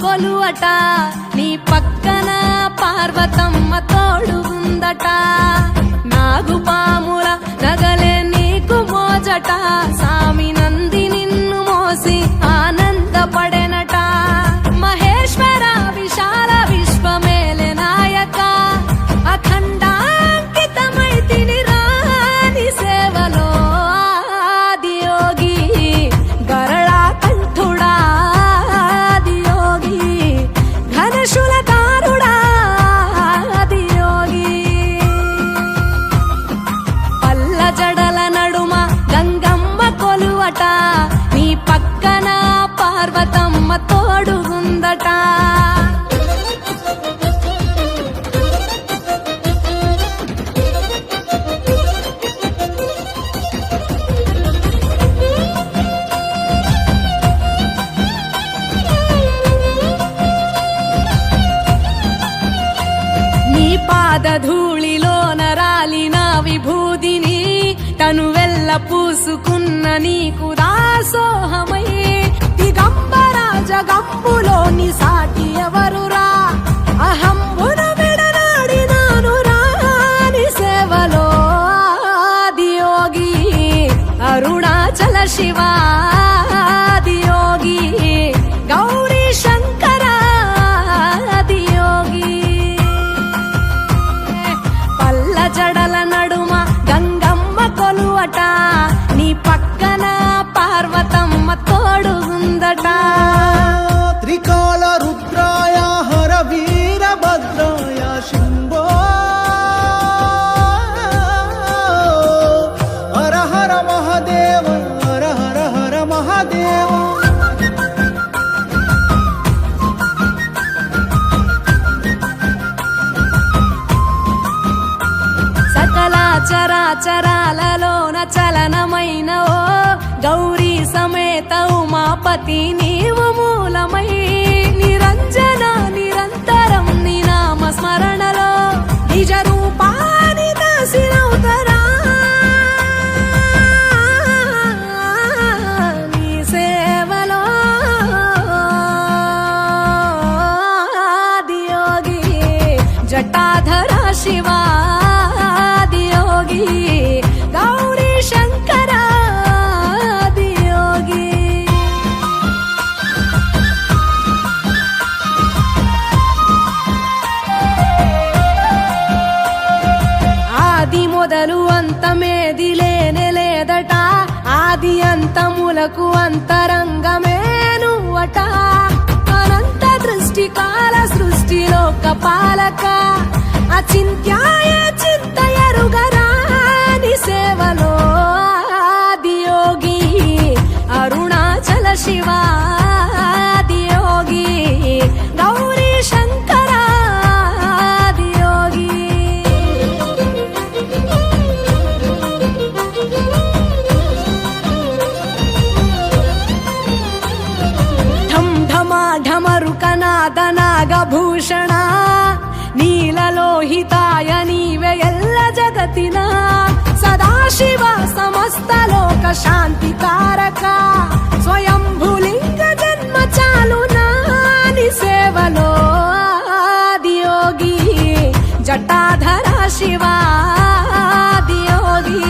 కొలువట నీ పక్కన పార్వతమ్మ తోడు ఉందట నాగుపాముల నగలే నీకు మోజట సామి నంది నిన్ను మోసి ఆనందపడెనట మహేశ్వర విశాల విశ్వమేలే నాయక అఖండాంకితమైతిని రాని సేవలో ఆదియోగి గరళా కంఠుడా ఆదియోగి ఘనశూలధారుడా ఆదియోగి పల్ల జడల నడుమ గంగమ్మ కొలువట నీ పక్కన పార్వతమ్మ తోడుగుందట నీ పాదధూళిలో నరాలిన విభూదిని తనువెల్ల పూసుకున్న నీకు దాసోహమై దిగంబర జగంబులోని సాటి ఎవరురా అహంబున విడనాడినాను రాని సేవలో ఆదియోగి అరుణాచల శివ ఆదియోగి గౌరీ శంకర ఆదియోగి పల్ల జడల నడుమ గంగమ్మ కొలువట నీ పక్కన పార్వతమ్మ తోడుగుందట త్రికాల రుద్రాయ హర వీరభద్రాయ శంభో హర హర మహాదేవ హర హర హర మహాదేవ సకల చరాచరాలలోన చలనమైన ఓ గౌరీ సమేత ఉమాపతి నీవు మూలమై నిరంజన నిరంతరం నీ నామ స్మరణలో నిజ రూపాని దాసినవుతరా నీ సేవలో ఆదియోగి జటాధర శివ ఆదియోగి గౌరీ శంకర ఆదియోగి ఆది మొదలు అంతమేది లేనే లేదట ఆది అంతములకు అంతరంగమే నువ్వట అనంత దృష్టి కాల సృష్టిలోక పాలక అచింత్యాయ చింత ఎరుగరాని సేవలో ఆదియోగి అరుణాచల శివ ఆదియోగి గౌరీ శంకర ఆదియోగి ఢం ఢమా ఢమరుకనాద నాగభూషణ నీలలోహితాయ నీవే ఎల్ల జగతిన సదాశివ సమస్త లోక శాంతికారక స్వయంభులింగ జన్మ చాలు నాని సేవలో ఆదియోగి జటాధర శివ ఆదియోగి